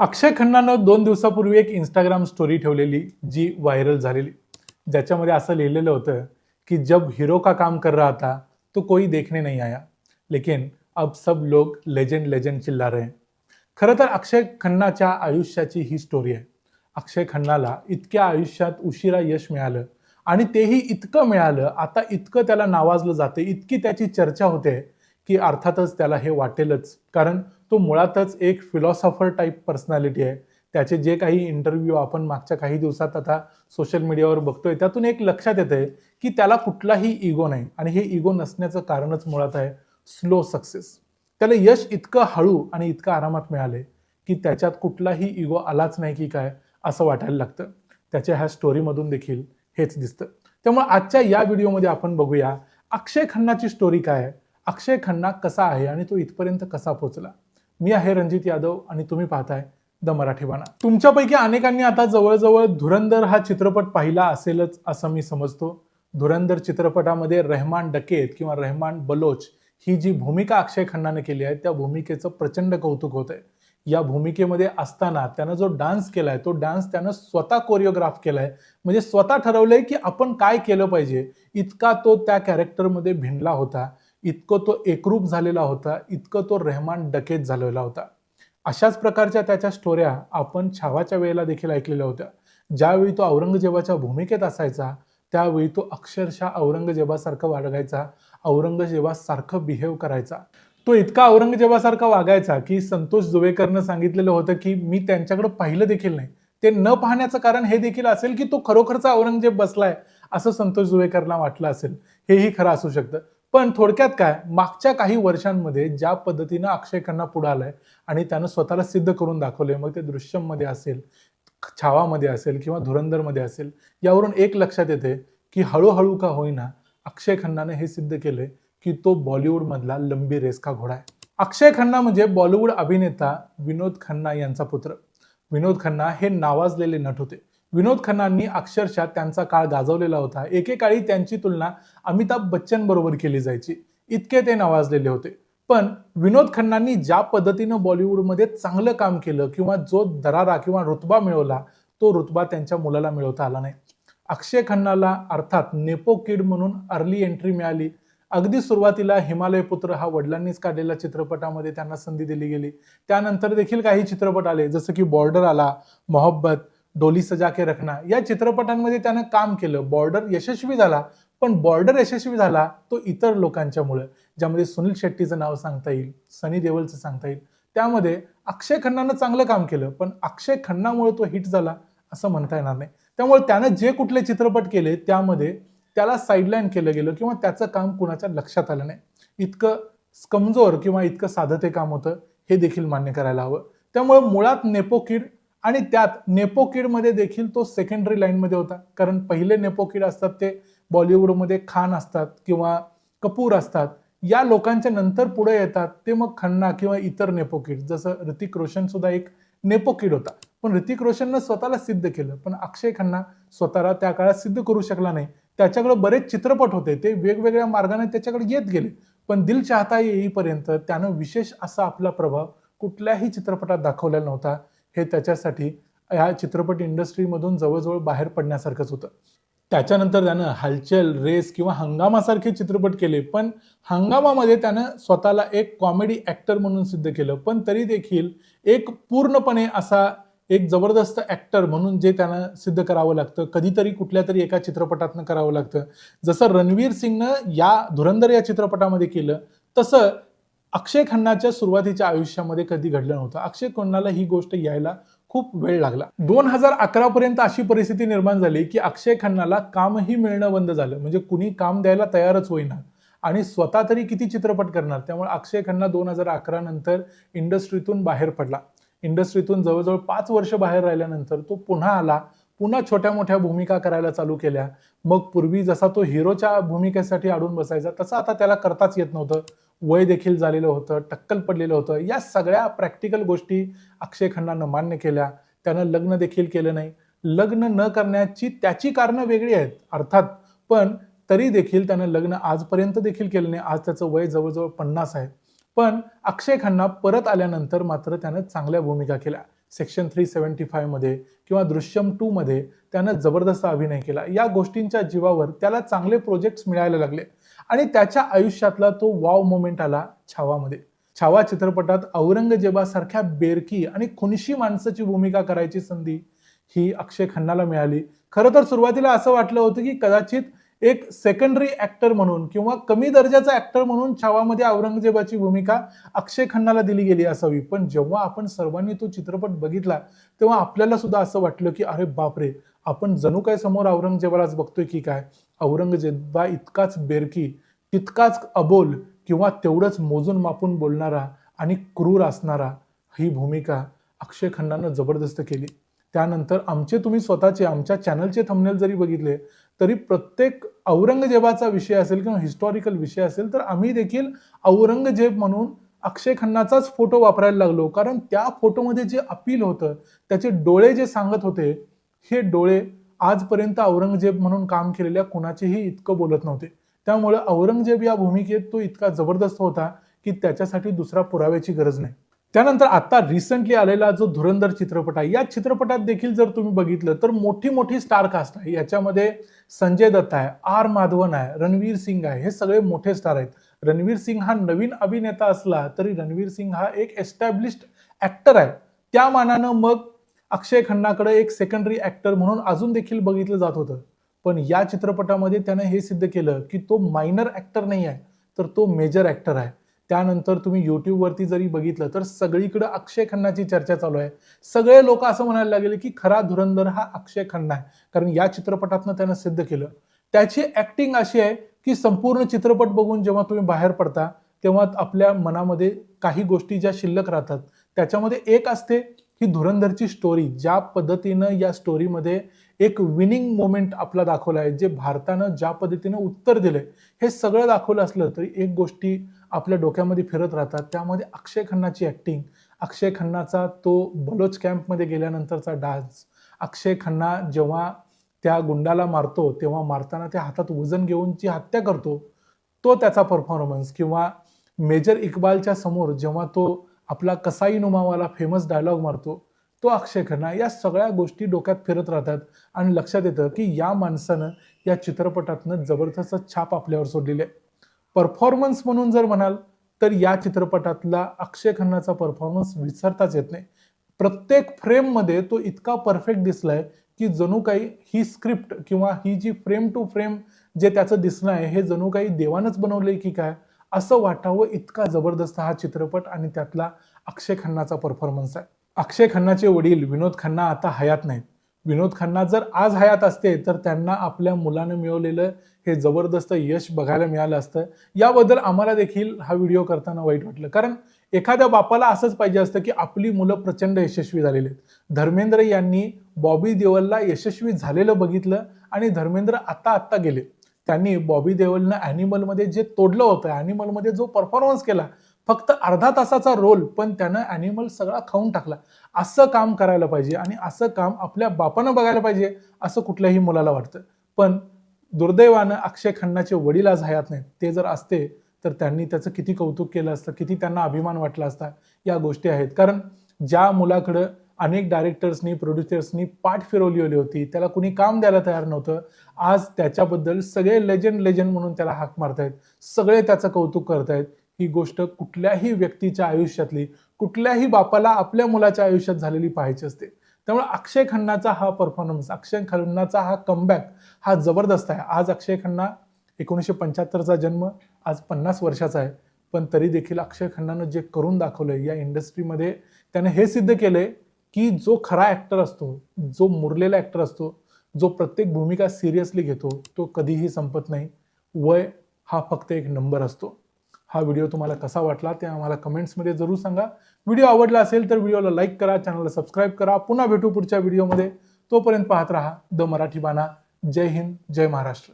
अक्षय खन्नानं 2 दिवसापूर्वी एक Instagram story ठेवलेली, जी व्हायरल झालेली. ज्याच्यामध्ये असं लिहिलेलं होतं, की "जब हीरो का काम कर रहा था, तो कोई देखने नहीं आया. लेकिन अब सब लोग लेजेंड लेजेंड चिल्ला रहे हैं." खरं तर अक्षय खन्नाच्या आयुष्याची ही स्टोरी आहे. अक्षय खन्नाला इतक्या आयुष्यात उशिरा यश मिळालं आणि तेही इतकं मिळालं, आता इतकं त्याला नावाजलं जातं, इतकी त्याची चर्चा होते, की अर्थातच त्याला हे वाटेलच. कारण तो मुळातच एक फिलॉसॉफर टाइप पर्सनॅलिटी आहे. त्याचे जे काही इंटरव्ह्यू आपण मागच्या काही दिवसात आता सोशल मीडियावर बघतोय, त्यातून एक लक्षात येतंय, की त्याला कुठलाही इगो नाही आणि हे इगो नसण्याचं कारणच मुळात आहे स्लो सक्सेस. त्याला यश इतकं हळू आणि इतकं आरामात मिळालंय, की त्याच्यात कुठलाही इगो आलाच नाही की काय असं वाटायला लागतं. त्याच्या ह्या स्टोरीमधून देखील हेच दिसतं. त्यामुळे आजच्या या व्हिडिओमध्ये आपण बघूया अक्षय खन्नाची स्टोरी काय आहे? अक्षय खन्ना कसा आहे आणि तो इथपर्यंत कसा पोहोचला? मी आहे रणजित यादव आणि तुम्ही पाहताय द मराठी बाणा. तुमच्यापैकी अनेकांनी आता जवळ धुरंधर हा चित्रपट पाहिला असेलच असं मी समजतो. धुरंधर चित्रपटामध्ये रेहमान डकेत किंवा रेहमान बलोच ही जी भूमिका अक्षय खन्नाने केली आहे, त्या भूमिकेचं प्रचंड कौतुक होत आहे. या भूमिकेमध्ये असताना त्यानं जो डान्स केलाय, तो डान्स त्यानं स्वतः कोरिओग्राफ केलाय. म्हणजे स्वतः ठरवलंय की आपण काय केलं पाहिजे. इतका तो त्या कॅरेक्टरमध्ये भिनला होता. इतकं तो एकरूप झालेला होता, इतकं तो रेहमान डकेत झालेला होता. अशाच प्रकारच्या त्याच्या स्टोऱ्या आपण छावाच्या वेळेला देखील ऐकलेल्या होत्या. ज्यावेळी तो औरंगजेबाच्या भूमिकेत असायचा, त्यावेळी तो अक्षरशः औरंगजेबासारखं वागायचा, औरंगजेबासारखं बिहेव करायचा. तो इतका औरंगजेबासारखा वागायचा, की संतोष जुवेकरनं सांगितलेलं होतं, की मी त्यांच्याकडे पाहिलं देखील नाही. ते न पाहण्याचं कारण हे देखील असेल, की तो खरोखरचा औरंगजेब बसलाय, असं संतोष जुवेकरला वाटलं असेल. हेही खरं असू शकतं. पण थोडक्यात काय, मागच्या काही वर्षांमध्ये ज्या पद्धतीनं अक्षय खन्ना पुढे आलाय आणि त्यानं स्वतःला सिद्ध करून दाखवलंय, मग ते दृश्यममध्ये असेल, छावामध्ये असेल किंवा धुरंधरमध्ये असेल, यावरून एक लक्षात येते, की हळू का होईना अक्षय खन्नाने हे सिद्ध केलंय, की तो बॉलिवूडमधला लंबी रेस का घोडा आहे. अक्षय खन्ना म्हणजे बॉलिवूड अभिनेता विनोद खन्ना यांचा पुत्र. विनोद खन्ना हे नावाजलेले नट होते. विनोद खन्नांनी अक्षरशः त्यांचा काळ गाजवलेला होता. एकेकाळी त्यांची तुलना अमिताभ बच्चन बरोबर केली जायची. इतके ते नावाजलेले होते. पण विनोद खन्नांनी ज्या पद्धतीनं बॉलिवूडमध्ये चांगलं काम केलं किंवा जो दरारा किंवा रुतबा मिळवला, तो रुतबा त्यांच्या मुलाला मिळवता आला नाही. अक्षय खन्नाला अर्थात नेपो किड म्हणून अर्ली एंट्री मिळाली. अगदी सुरुवातीला हिमालय पुत्र हा वडिलांनीच काढलेल्या चित्रपटामध्ये त्यांना संधी दिली गेली. त्यानंतर देखील काही चित्रपट आले, जसं की बॉर्डर आला, मोहब्बत, डोली सजा के रखना या चित्रपटांमध्ये त्यानं काम केलं. बॉर्डर यशस्वी झाला, पण बॉर्डर यशस्वी झाला तो इतर लोकांच्यामुळे, ज्यामध्ये सुनील शेट्टीचं नाव सांगता येईल, सनी देओलचं सांगता येईल. त्यामध्ये अक्षय खन्नानं चांगलं काम केलं, पण अक्षय खन्नामुळे तो हिट झाला असं म्हणता येणार नाही. त्यामुळे त्यानं जे कुठले चित्रपट केले त्यामध्ये त्याला साईडलाईन केलं गेलं किंवा त्याचं काम कुणाच्या लक्षात आलं नाही. इतकं कमजोर किंवा इतकं साधं ते काम होतं, हे देखील मान्य करायला हवं. त्यामुळे मुळात नेपो किड आणि त्यात नेपो किडमध्ये देखील तो सेकंडरी लाईनमध्ये होता. कारण पहिले नेपो किड असतात ते बॉलिवूडमध्ये खान असतात किंवा कपूर असतात. या लोकांच्या नंतर पुढे येतात ते मग खन्ना किंवा इतर नेपो किड, जसं ऋतिक रोशन सुद्धा एक नेपो किड होता. पण ऋतिक रोशननं स्वतःला सिद्ध केलं, पण अक्षय खन्ना स्वतःला त्या काळात सिद्ध करू शकला नाही. त्याच्याकडे बरेच चित्रपट होते, ते वेगवेगळ्या मार्गाने त्याच्याकडे येत गेले. पण दिल चाहता येईपर्यंत त्यानं विशेष असा आपला प्रभाव कुठल्याही चित्रपटात दाखवलेला नव्हता. हे त्याच्यासाठी या चित्रपट इंडस्ट्रीमधून जवळ बाहेर पडण्यासारखंच होतं. त्याच्यानंतर त्यानं हलचल, रेस किंवा हंगामासारखे चित्रपट केले. पण हंगामामध्ये त्यानं स्वतःला एक कॉमेडी ॲक्टर म्हणून सिद्ध केलं. पण तरी देखील एक पूर्णपणे असा एक जबरदस्त ॲक्टर म्हणून जे त्यानं सिद्ध करावं लागतं, कधीतरी कुठल्यातरी एका चित्रपटातनं करावं लागतं. जसं रणवीर सिंगनं या धुरंधर या चित्रपटामध्ये केलं, तसं अक्षय खन्नाच्या सुरुवातीच्या आयुष्यामध्ये कधी घडलं नव्हतं. अक्षय खन्नाला ही गोष्ट यायला खूप वेळ लागला. 2011 पर्यंत अशी परिस्थिती निर्माण झाली, की अक्षय खन्नाला कामही मिळणं बंद झालं. म्हणजे कुणी काम द्यायला तयारच होईना आणि स्वतः तरी किती चित्रपट करणार. त्यामुळे अक्षय खन्ना 2011 नंतर इंडस्ट्रीतून बाहेर पडला. इंडस्ट्रीतून जवळ 5 वर्ष बाहेर राहिल्यानंतर तो पुन्हा आला. पुन्हा छोट्या-मोठ्या भूमिका करायला चालू केल्या. मग पूर्वी जसा तो हिरोच्या भूमिकेसाठी अडून बसायचा, तसं आता त्याला करताच येत नव्हतं. वय देखील झालेलं होतं, टक्कल पडलेलं होतं. या सगळ्या प्रॅक्टिकल गोष्टी अक्षय खन्नानं मान्य केल्या. त्यानं लग्न देखील केलं नाही. लग्न न करण्याची त्याची कारणं वेगळी आहेत अर्थात, पण तरी देखील त्यानं लग्न आजपर्यंत देखील केलं नाही. आज त्याचं वय जवळ 50 आहे. पण अक्षय खन्ना परत आल्यानंतर मात्र त्यानं चांगल्या भूमिका केल्या. सेक्शन 375 मध्ये किंवा दृश्यम 2 मध्ये त्यानं जबरदस्त अभिनय केला. या गोष्टींच्या जीवावर त्याला चांगले प्रोजेक्ट्स मिळायला लागले आणि त्याच्या आयुष्यातला तो वाव मोमेंट आला छावामध्ये. छावा चित्रपटात औरंगजेबासारख्या बेरकी आणि खुनशी माणसाची भूमिका करायची संधी ही अक्षय खन्नाला मिळाली. खरं तर सुरुवातीला असं वाटलं होतं की कदाचित एक सेकंडरी ऍक्टर म्हणून किंवा कमी दर्जाचा ऍक्टर म्हणून छावामध्ये औरंगजेबाची भूमिका अक्षय खन्नाला दिली गेली असावी. पण जेव्हा आपण सर्वांनी तो चित्रपट बघितला तेव्हा आपल्याला सुद्धा असं वाटलं की अरे बापरे, आपण जणू काय समोर औरंगजेबालाच बघतोय की काय. औरंगजेबा इतकाच बेरकी, तितकाच अबोल किंवा तेवढंच मोजून मापून बोलणारा आणि क्रूर असणारा ही भूमिका अक्षय खन्नानं जबरदस्त केली. त्यानंतर तुम्ही स्वतःचे आमच्या चॅनलचे थंबनेल जरी बघितले तरी प्रत्येक औरंगजेबाचा विषय असेल किंवा हिस्टॉरिकल विषय असेल तर आम्ही देखील औरंगजेब म्हणून अक्षय खन्नाचाच फोटो वापरायला लागलो. कारण त्या फोटोमध्ये जे अपील होतं, त्याचे डोळे जे सांगत होते, हे डोळे आजपर्यंत औरंगजेब म्हणून काम केलेल्या कोणाचेही इतकं बोलत नव्हते. त्यामुळे औरंगजेब या भूमिकेत तो इतका जबरदस्त होता की त्याच्यासाठी दुसरा पुराव्याची गरज नाही. त्यानंतर आता रिसेंटली आलेला जो धुरंधर चित्रपट आहे, या चित्रपटात देखील जर तुम्ही बघितलं तर मोठी मोठी स्टार कास्ट आहे. याच्यामध्ये संजय दत्त आहे, आर माधवन आहे, रणवीर सिंग आहे, हे सगळे मोठे स्टार आहेत. रणवीर सिंग हा नवीन अभिनेता असला तरी रणवीर सिंग हा एक एस्टॅब्लिश्ड ऍक्टर आहे. त्या मानानं मग अक्षय खन्नाकडे एक सेकंडरी ऍक्टर म्हणून अजून देखील बघितलं जात होतं. पण या चित्रपटामध्ये त्यानं हे सिद्ध केलं की तो मायनर ऍक्टर नाही आहे, तर तो मेजर ऍक्टर आहे. त्यानंतर तुम्ही युट्यूबवरती जरी बघितलं तर सगळीकडे अक्षय खन्नाची चर्चा चालू आहे. सगळे लोक असं म्हणायला लागले की खरा धुरंधर हा अक्षय खन्ना आहे, कारण या चित्रपटातनं त्यानं सिद्ध केलं. त्याची ऍक्टिंग अशी आहे की संपूर्ण चित्रपट बघून जेव्हा तुम्ही बाहेर पडता तेव्हा आपल्या मनामध्ये काही गोष्टी ज्या शिल्लक राहतात. त्याच्यामध्ये एक असते ही धुरंधरची स्टोरी, ज्या पद्धतीनं या स्टोरीमध्ये एक विनिंग मोमेंट आपला दाखवला आहे, जे भारतानं ज्या पद्धतीनं उत्तर दिलंय, हे सगळं दाखवलं असलं तरी एक गोष्टी आपल्या डोक्यामध्ये फिरत राहतात. त्यामध्ये अक्षय खन्नाची ऍक्टिंग, अक्षय खन्नाचा तो बलोच कॅम्पमध्ये गेल्यानंतरचा डान्स, अक्षय खन्ना जेव्हा त्या गुंडाला मारतो तेव्हा मारताना त्या हातात वजन घेऊन जी हत्या करतो, तो त्याचा परफॉर्मन्स, किंवा मेजर इक्बालच्या समोर जेव्हा तो आपला कसाई नुमावाला फेमस डायलॉग मारतो, तो अक्षय खन्ना. या सगळ्या गोष्टी डोक्यात फिरत राहतात आणि लक्षात येतं की या माणसानं या चित्रपटातनं जबरदस्त छाप आपल्यावर सोडलेली आहे. परफॉर्मन्स म्हणून जर म्हणाल तर या चित्रपटातला अक्षय खन्नाचा परफॉर्मन्स विसरताच येत नाही. प्रत्येक फ्रेम मध्ये तो इतका परफेक्ट दिसलाय की जणू काही ही स्क्रिप्ट किंवा ही जी फ्रेम टू फ्रेम जे त्याचं दिसणं आहे हे जणू काही देवानच बनवलंय की काय असं वाटावं, इतका जबरदस्त हा चित्रपट आणि त्यातला अक्षय खन्नाचा परफॉर्मन्स आहे. अक्षय खन्नाचे वडील विनोद खन्ना आता हयात नाहीत. विनोद खन्ना जर आज हयात असते तर त्यांना आपल्या मुलानं मिळवलेलं हे जबरदस्त यश बघायला मिळालं असतं. याबद्दल आम्हाला देखील हा व्हिडिओ करताना वाईट वाटलं, कारण एखाद्या बापाला असंच पाहिजे असतं की आपली मुलं प्रचंड यशस्वी झालेली आहेत. धर्मेंद्र यांनी बॉबी देओलला यशस्वी झालेलं बघितलं आणि धर्मेंद्र आता गेले. त्यांनी बॉबी देओलनं ॲनिमलमध्ये जे तोडलं होतं, ॲनिमलमध्ये जो परफॉर्मन्स केला, फक्त अर्धा तासाचा रोल, पण त्यानं ॲनिमल सगळा खाऊन टाकला. असं काम करायला पाहिजे आणि असं काम आपल्या बापानं बघायला पाहिजे असं कुठल्याही मुलाला वाटतं. पण दुर्दैवानं अक्षय खन्नाचे वडील आज हयात नाहीत. ते जर असते तर त्यांनी त्याचं किती कौतुक केलं असतं, किती त्यांना अभिमान वाटला असता. या गोष्टी आहेत, कारण ज्या मुलाकडं अनेक डायरेक्टर्सनी, प्रोड्युसर्सनी पाठ फिरवली होती, त्याला कुणी काम द्यायला तयार नव्हतं, आज त्याच्याबद्दल सगळे लेजंड म्हणून त्याला हाक मारतायत, सगळे त्याचं कौतुक करतायत. ही गोष्ट कुठल्याही व्यक्तीच्या आयुष्यातली, कुठल्याही बापाला आपल्या मुलाच्या आयुष्यात झालेली पाहायची असते. त्यामुळे अक्षय खन्नाचा हा परफॉर्मन्स, अक्षय खन्नाचा हा कमबॅक हा जबरदस्त आहे. आज अक्षय खन्ना 1975चा जन्म, आज 50 वर्षाचा आहे, पण तरी देखील अक्षय खन्नानं जे करून दाखवलंय या इंडस्ट्रीमध्ये, त्याने हे सिद्ध केलंय की जो खरा ऍक्टर असतो, जो मुरलेला ऍक्टर असतो, जो प्रत्येक भूमिका सिरियसली घेतो, तो कधीही संपत नाही. वय हा फक्त एक नंबर असतो. हा व्हिडिओ तुम्हाला कसा वाटला ते आम्हाला कमेंट्समध्ये जरूर सांगा. व्हिडिओ आवडला असेल तर व्हिडिओला लाईक करा, चॅनलला सबस्क्राईब करा. पुन्हा भेटू पुढच्या व्हिडिओमध्ये. तोपर्यंत पाहत राहा द मराठी बाणा. जय हिंद, जय महाराष्ट्र.